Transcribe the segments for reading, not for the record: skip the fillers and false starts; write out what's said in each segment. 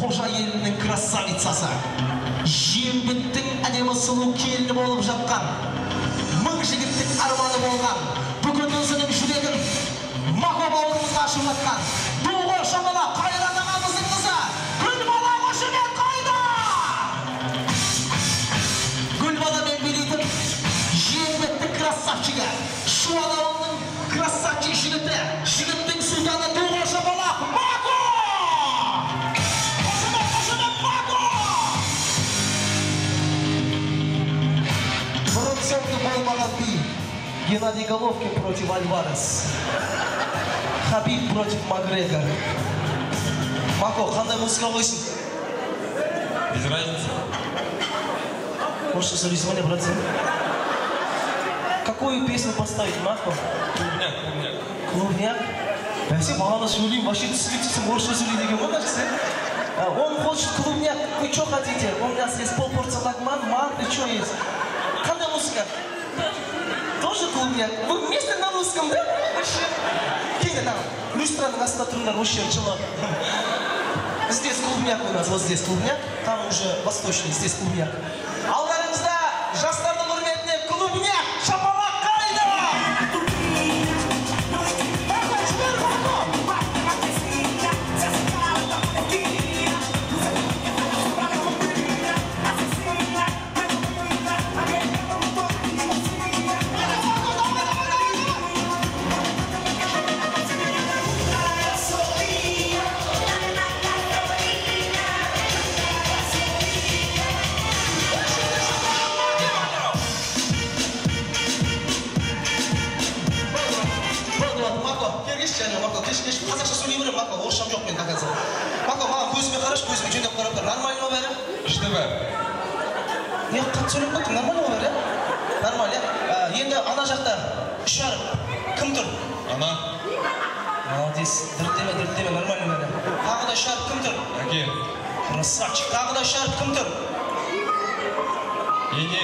қожа елінің красавицасы, жембеттің әдемі сұлу келіні болып жатқан, мың жігіттің арманы болған, бүгін өзінің жүрегін Мако бауырымызға ашып жатқан Дуғы Шамала Қайрат ағамыздың қызы Гүлбала Қошемет қайда? Гүлбаламен билейтін жембеттің красавчигі, Шуан ауылының красавчик жігіті, жігіттің сұлтаны Дуғы Шамала Мако! Қошемет Мако! Бұрын-соңды болмаған би, Геннадий Головкин против Альварес, Хабиб против Макгрегор. Мако, қандай музыка қойсын? Без разницы. Можешь смотреть, смотри, братцы. Какую песню поставить, Мако? Клубняк, клубняк. Клубняк? Бәсе, бағана сөйлеймін, вообще түсіліп орысша сөйлей деген ғой, бәсе? Он хочет клубняк, вы что хотите? У меня есть полпорции лагман, мак, и что есть? Қандай музыка? Тоже клубняк? Вы вместе на русском, да? Вообще. Кейді нам, люстраның астында тұрыңдар, вообще жылы. Здесь клубняк у нас, вот здесь клубняк, там уже восточный, здесь клубняк. Алдарыңызда жастардың құрметіне клубняк, шапалақ қайда! Қазақша сөйлей берем, Мако, орысшам жоқ мен доказа. Мако, маған көзіме қараш, көзіме жөндеп қарап тұр. Нормально ма бәрі? Что бәрі? Не, қатты сөйлеп қойдың, нормально ма бәрі? Нормально, енді ана жақта үш жарым. Кім тұр? Ана. Молодец, дірттеме, нормально бәрі. Тағы да үш жарым, кім тұр? Әке. Красавчик, тағы да үш жарым, кім тұр? Ене.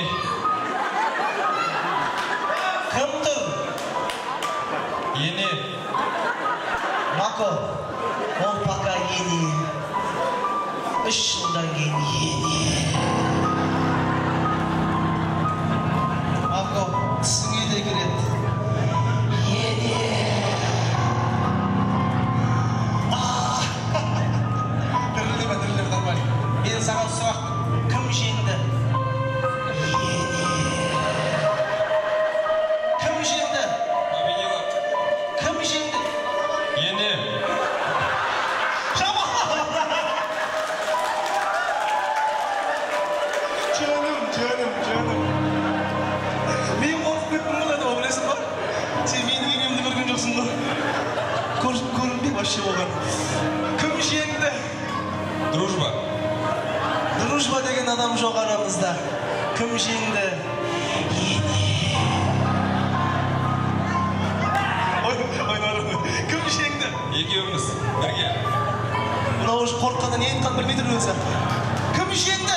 Кім тұр? Ене. Мако, ол пока ене. 3 жылдан кейін ене. Мако, түсіңе де келеді. Ене. Дірілдеме, нормально. Мен саған сұрақ, кім жеңді? Ене. Кім жеңді? Победила. Кім жеңді? Ене. Canım. Мен қорқып кеттім ғой да, білесің ба? Сен менің енемді көрген жоқсың ғой. Көрінбей вообще оған. Кім жеңді? Дружба. Дружба деген адам жоқ арамызда. Кім жеңді? Кім жеңді? Екеуміз бірге. Мынау қорыққанда не айтқанын білмей тұр өзі. Кім жеңді?